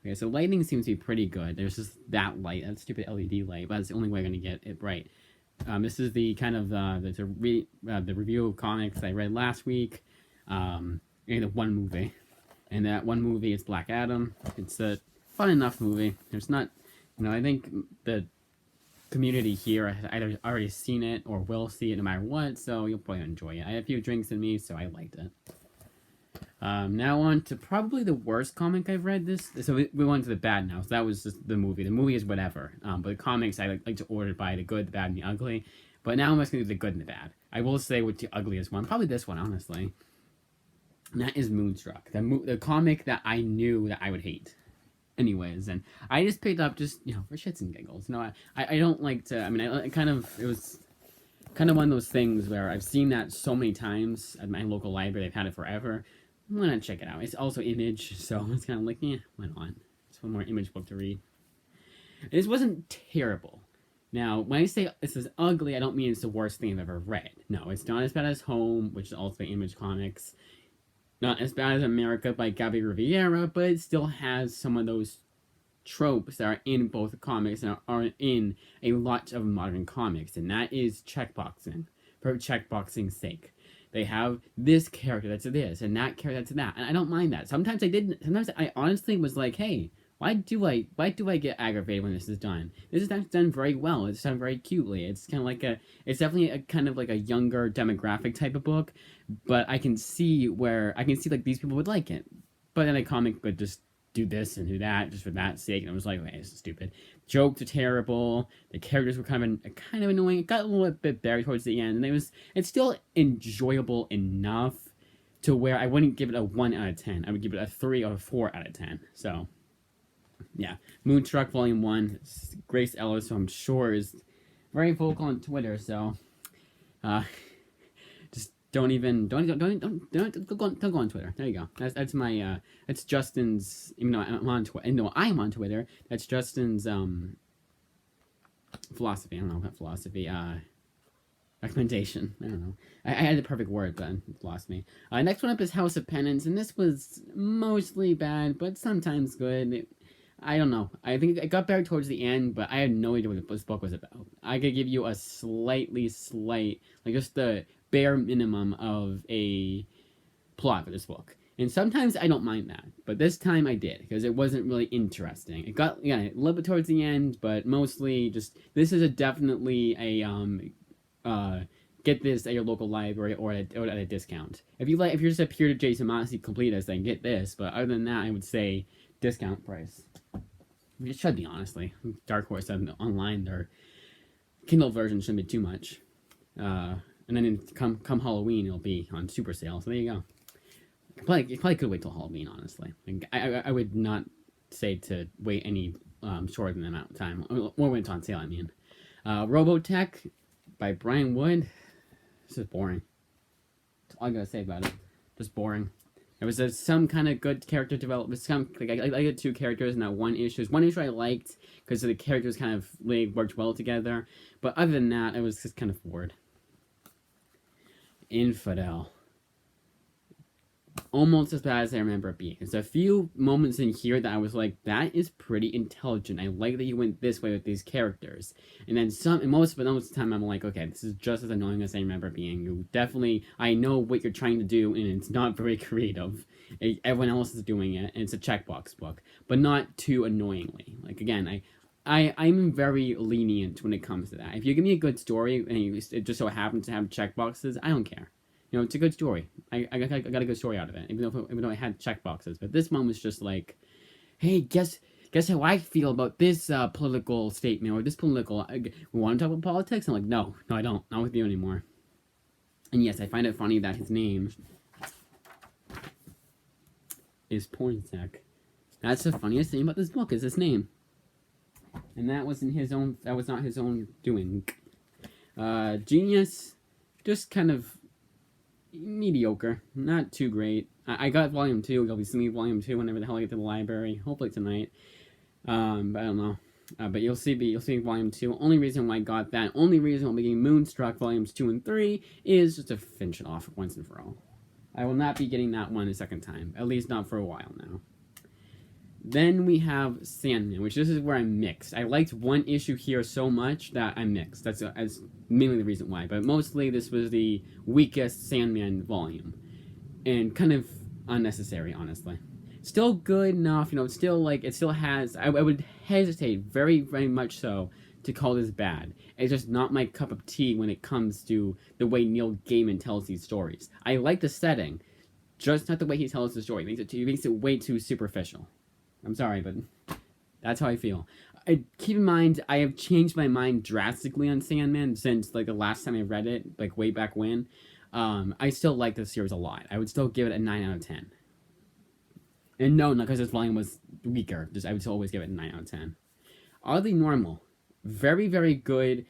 Okay, so lighting seems to be pretty good. There's just that light, that stupid LED light, but that's the only way I'm gonna get it bright. This is the kind of the review of comics I read last week. And the one movie, and that one movie is Black Adam. It's a fun enough movie. There's not, I think the community here has either already seen it or will see it no matter what, so you'll probably enjoy it. I had a few drinks in me, so I liked it. Now on to probably the worst comic I've read this. So we went to the bad now. So that was just the movie. The movie is whatever. But the comics I like to order by the good, the bad, and the ugly. But now I'm just going to do the good and the bad. I will say with the ugliest one, probably this one, honestly. And that is Moonstruck. The comic that I knew that I would hate. Anyways, and I just picked up just, for shits and giggles. I don't like to, it was kind of one of those things where I've seen that so many times at my local library. They've had it forever. Why not check it out? It's also Image, so it's kind of like, why not? It's one more Image book to read. This wasn't terrible. Now, when I say this is ugly, I don't mean it's the worst thing I've ever read. No, it's not as bad as Home, which is also Image Comics. Not as bad as America by Gabi Riviera, but it still has some of those tropes that are in both comics and are in a lot of modern comics, and that is checkboxing, for checkboxing's sake. They have this character that's this, and that character that's that, and I don't mind that. Sometimes I honestly was like, hey, why do I get aggravated when this is done? This is done very well. It's done very cutely. It's kind of like it's definitely a kind of like a younger demographic type of book, but I can see like these people would like it. But then a comic would just do this and do that just for that sake, and I was like, okay, this is stupid. Jokes are terrible. The characters were kind of annoying. It got a little bit buried towards the end, and it's still enjoyable enough to where I wouldn't give it a 1 out of 10. I would give it a 3 or a 4 out of 10. So, yeah, Moonstruck Volume 1. Grace Ellis, who I'm sure is very vocal on Twitter. So, just don't go on Twitter. There you go. That's my that's Justin's. Even though I'm on Twitter, I'm on Twitter. That's Justin's philosophy. I don't know what philosophy. Recommendation. I don't know. I had the perfect word, but it's lost me. Next one up is House of Penance, and this was mostly bad, but sometimes good. I don't know. I think it got better towards the end, but I had no idea what this book was about. I could give you a slight, like just the bare minimum of a plot for this book. And sometimes I don't mind that, but this time I did, because it wasn't really interesting. It got, a little bit towards the end, but mostly just, this is definitely a, get this at your local library or at a discount. If you're just a pure Jason Mossy completist, then get this, but other than that, I would say discount price. It should be, honestly. Dark Horse said online, their Kindle version shouldn't be too much. And then come Halloween, it'll be on super sale. So there you go. You probably could wait till Halloween, honestly. I would not say to wait any shorter than that amount of time. Or when it's on sale, I mean. Robotech by Brian Wood. This is boring. That's all I gotta say about it. Just boring. There was some kind of good character development. I had two characters in that one issue. One issue I liked because the characters kind of worked well together. But other than that, I was just kind of bored. Infidel. Almost as bad as I remember it being. There's a few moments in here that I was like, that is pretty intelligent. I like that you went this way with these characters. And then most of the time I'm like, okay, this is just as annoying as I remember it being. You definitely, I know what you're trying to do, and it's not very creative. Everyone else is doing it, and it's a checkbox book. But not too annoyingly. Like, again, I'm very lenient when it comes to that. If you give me a good story, and it just so happens to have checkboxes, I don't care. It's a good story. I got a good story out of it, even though I had checkboxes. But this one was just like, hey, guess how I feel about this political statement or this political. We want to talk about politics? I'm like, no, I don't. Not with you anymore. And yes, I find it funny that his name is Pornsec. That's the funniest thing about this book is his name, and that wasn't his own. That was not his own doing. Genius, just kind of mediocre, not too great. I got volume 2. You'll be seeing me volume 2 whenever the hell I get to the library. Hopefully tonight. But I don't know. But you'll see volume 2. Only reason why I got that, only reason I'll be getting Moonstruck volumes 2 and 3 is just to finish it off once and for all. I will not be getting that one a second time. At least not for a while now. Then we have Sandman, which this is where I'm mixed. I liked one issue here so much that I'm mixed. That's mainly the reason why. But mostly this was the weakest Sandman volume. And kind of unnecessary, honestly. Still good enough, still like, it still has, I would hesitate very, very much so to call this bad. It's just not my cup of tea when it comes to the way Neil Gaiman tells these stories. I like the setting, just not the way he tells the story. He makes it way too superficial. I'm sorry, but that's how I feel. Keep in mind, I have changed my mind drastically on Sandman since like the last time I read it, like way back when. I still like this series a lot. I would still give it a 9 out of 10. And no, not because this volume was weaker. Just I would still always give it a 9 out of 10. Oddly Normal. Very, very good,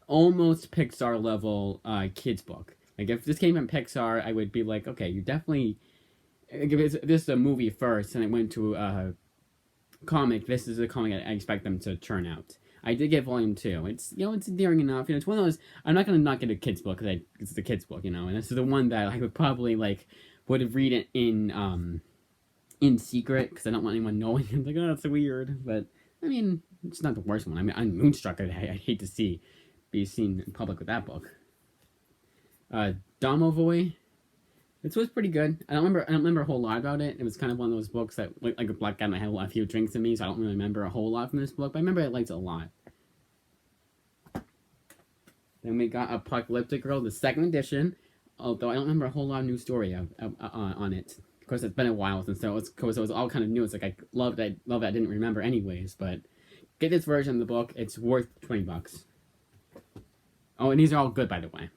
almost Pixar level kids book. Like if this came from Pixar, I would be like, okay, you definitely, if this is a movie first and it went to a comic, this is a comic I expect them to churn out. I did get volume 2. It's it's endearing enough. It's one of those, I'm not gonna not get a kids book because it's the kids book, and this is the one that I would probably would read it in secret because I don't want anyone knowing. I'm like, oh, that's weird. But I mean, it's not the worst one. I mean, I'm Moonstruck. I hate to be seen in public with that book. Domovoy. This was pretty good. I don't remember a whole lot about it. It was kind of one of those books that, like a black guy, I had a few drinks in me, so I don't really remember a whole lot from this book. But I remember I liked it a lot. Then we got Apocalyptic Girl, the second edition. Although I don't remember a whole lot of new story on it. Of course, it's been a while since it was all kind of new. It's like I love that I didn't remember anyways. But get this version of the book. It's worth $20. Oh, and these are all good, by the way.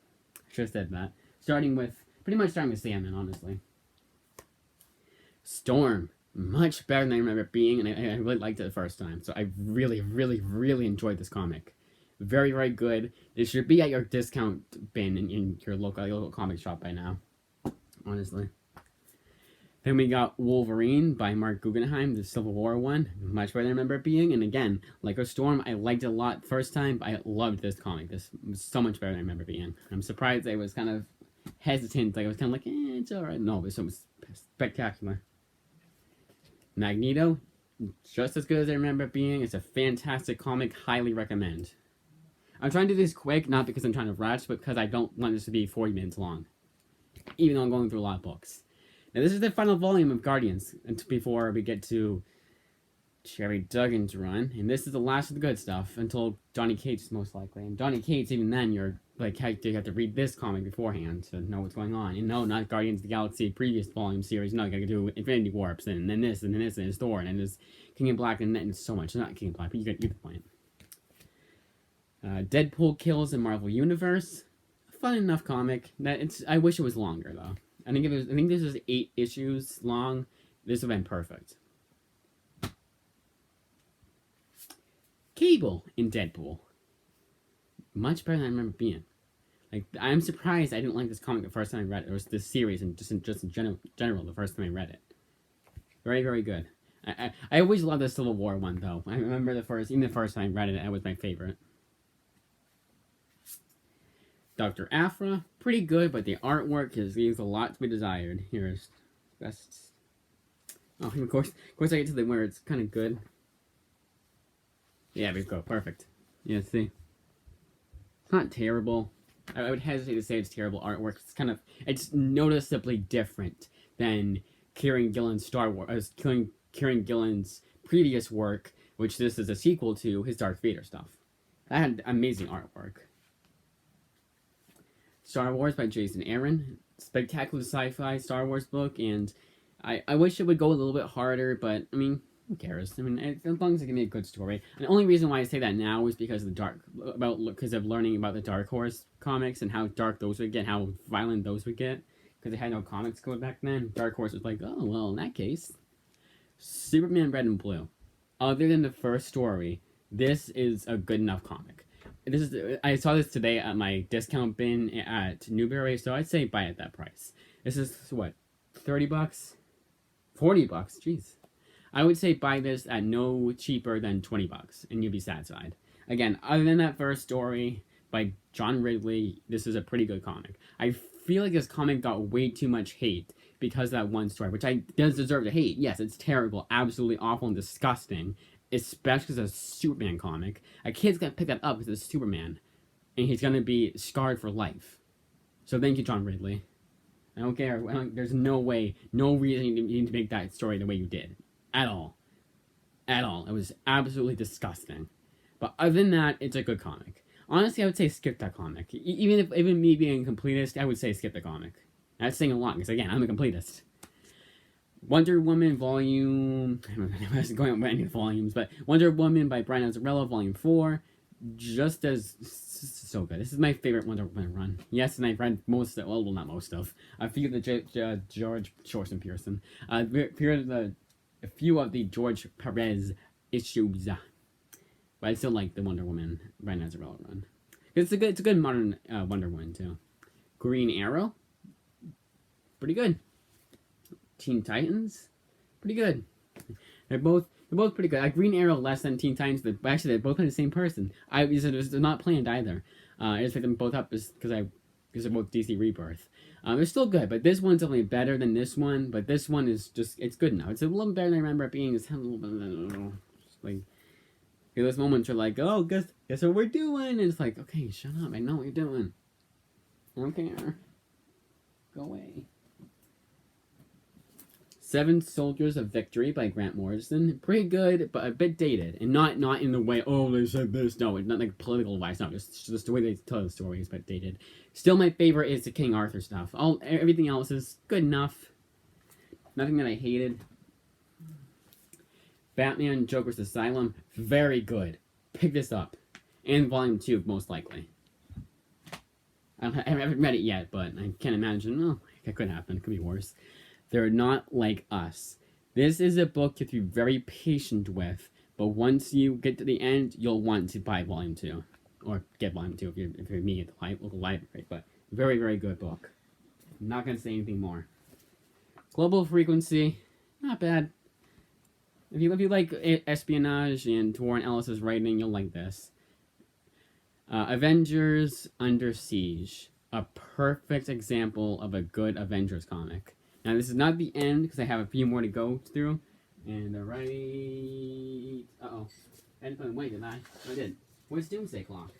Should have said that. Pretty much starting with Sandman, honestly. Storm. Much better than I remember it being, and I really liked it the first time. So I really, really, really enjoyed this comic. Very, very good. It should be at your discount bin in your local comic shop by now. Honestly. Then we got Wolverine by Mark Guggenheim, the Civil War one. Much better than I remember it being. And again, like a Storm, I liked it a lot first time, but I loved this comic. This was so much better than I remember it being. I'm surprised I was kind of hesitant. I was kind of like, it's alright. No, it was spectacular. Magneto, just as good as I remember it being. It's a fantastic comic. Highly recommend. I'm trying to do this quick, not because I'm trying to rush, but because I don't want this to be 40 minutes long. Even though I'm going through a lot of books. Now, this is the final volume of Guardians before we get to Gerry Duggan's run. And this is the last of the good stuff until Donny Cates, most likely. And Donny Cates, even then, you're like, you have to read this comic beforehand to know what's going on. And no, not Guardians of the Galaxy previous volume series. No, you gotta do Infinity Warps, and then this, and then this, and it's Thor, and then there's King in Black, and then so much. Not King in Black, but you get the point. Deadpool Kills in Marvel Universe. Fun enough comic. I wish it was longer though. I think this is 8 issues long. This would have been perfect. Cable in Deadpool. Much better than I remember being. Like, I'm surprised I didn't like this comic the first time I read it. Or this series and just in general the first time I read it. Very, very good. I always loved the Civil War one though. I remember the first time I read it, it was my favorite. Dr. Aphra, pretty good, but the artwork leaves a lot to be desired. Here's best. Oh, of course I get to the where it's kind of good. Yeah, there we go, perfect. Yeah, see, it's not terrible. I would hesitate to say it's terrible artwork. It's noticeably different than Kieran Gillen's Kieran Gillen's previous work, which this is a sequel to his Darth Vader stuff. That had amazing artwork. Star Wars by Jason Aaron. Spectacular sci-fi Star Wars book, and I wish it would go a little bit harder, but, I mean, who cares? I mean, as long as it can be a good story. And the only reason why I say that now is because of learning about the Dark Horse comics and how dark those would get, how violent those would get, because they had no comics code back then. Dark Horse was like, oh, well, in that case, Superman Red and Blue. Other than the first story, this is a good enough comic. I saw this today at my discount bin at Newberry, so I'd say buy it at that price. This is what, $30? $40? Jeez. I would say buy this at no cheaper than $20, and you'll be satisfied. Again, other than that first story by John Ridley, this is a pretty good comic. I feel like this comic got way too much hate because of that one story, which I does deserve to hate. Yes, it's terrible, absolutely awful and disgusting, especially as a Superman comic. A kid's gonna pick that up because it's Superman, and he's gonna be scarred for life. So thank you, John Ridley. I don't care. There's no way, no reason you need to make that story the way you did. At all. At all. It was absolutely disgusting. But other than that, it's a good comic. Honestly, I would say skip that comic. Even me being a completist, I would say skip the comic. That's saying a lot, because again, I'm a completist. Wonder Woman Volume... I don't know, I was going over any volumes, but Wonder Woman by Brian Azzarello, Volume 4. Just as... so good. This is my favorite Wonder Woman run. Yes, and I've read most of... well, not most of. A few of the George Thorson Pearson. A few of the George Perez issues. But I still like the Wonder Woman Brian Azzarello run. It's a good modern Wonder Woman, too. Green Arrow. Pretty good. Teen Titans, pretty good. They're both pretty good. Green Arrow less than Teen Titans, but actually they're both by the same person. They're not planned either. I just picked them both up because they're both DC Rebirth. They're still good, but this one's definitely better than this one. But this one is just, it's good now. It's a little better than I remember it being. It's a little bit like those moments are like, oh, guess what we're doing, and it's like, okay, shut up. I know what you're doing. I don't care. Go away. Seven Soldiers of Victory by Grant Morrison. Pretty good, but a bit dated. And not in the way, oh, they said this. No, not like political advice. No, just the way they tell the story is a bit dated. Still, my favorite is the King Arthur stuff. Everything else is good enough. Nothing that I hated. Batman Joker's Asylum. Very good. Pick this up. And Volume 2, most likely. I haven't read it yet, but I can't imagine. Oh, it could happen. It could be worse. They're not like us. This is a book you have to be very patient with, but once you get to the end, you'll want to buy Volume 2. Or get Volume 2 if you're me at the local library. But very, very good book. I'm not going to say anything more. Global Frequency. Not bad. If you like espionage and Warren Ellis's writing, you'll like this. Avengers Under Siege. A perfect example of a good Avengers comic. Now, this is not the end, because I have a few more to go through. And right... uh-oh. I didn't put it away, did I? Oh, I did. Where's Doomsday Clock?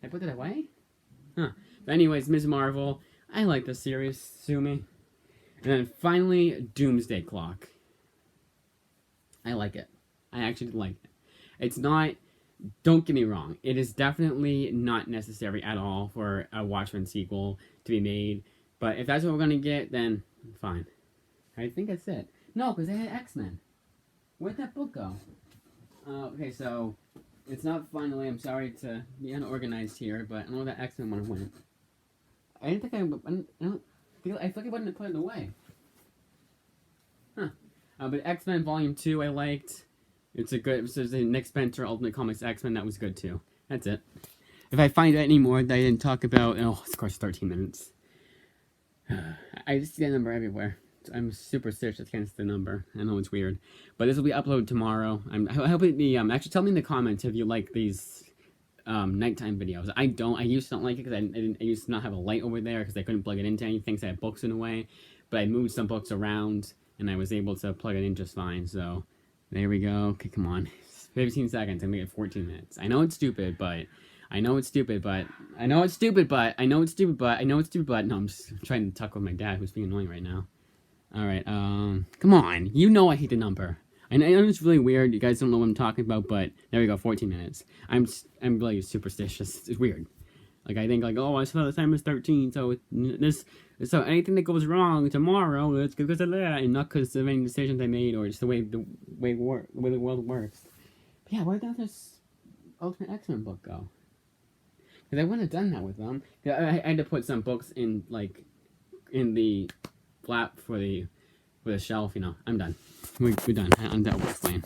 Did I put it away? Huh. But anyways, Ms. Marvel. I like this series. Sue me. And then finally, Doomsday Clock. I like it. I actually like it. It's not... Don't get me wrong. It is definitely not necessary at all for a Watchmen sequel to be made. But if that's what we're going to get, then fine. I think that's it. No, because they had X-Men. Where'd that book go? Okay, so it's not finally. I'm sorry to be unorganized here, but I don't know where that X-Men one went. I didn't think I feel like I wouldn't put it away. Huh. But X-Men Volume 2 I liked. It's a good... It was the Nick Spencer Ultimate Comics X-Men. That was good, too. That's it. If I find any more that I didn't talk about... Oh, of course, 13 minutes. I just see that number everywhere. I'm superstitious against the number. I know it's weird. But this will be uploaded tomorrow. I hope it be... actually, tell me in the comments if you like these nighttime videos. I don't. I used to not like it because I used to not have a light over there because I couldn't plug it into anything, so I had books in a way. But I moved some books around, and I was able to plug it in just fine, so... There we go. Okay, come on. 15 seconds. I'm gonna get 14 minutes. I know it's stupid, but... No, I'm just trying to talk with my dad, who's being annoying right now. Alright, come on. You know I hate the number. I know it's really weird. You guys don't know what I'm talking about, but there we go, 14 minutes. I'm really superstitious. It's weird. Like, I think, like, oh, I saw the time is 13, so so anything that goes wrong tomorrow, it's because of that, and not because of any decisions I made, or just the way the world works. But yeah, where did this Ultimate X-Men book go? Because I wouldn't have done that with them. I had to put some books in, like, in the flap for the shelf, you know. I'm done. We're done. I'm done with explain.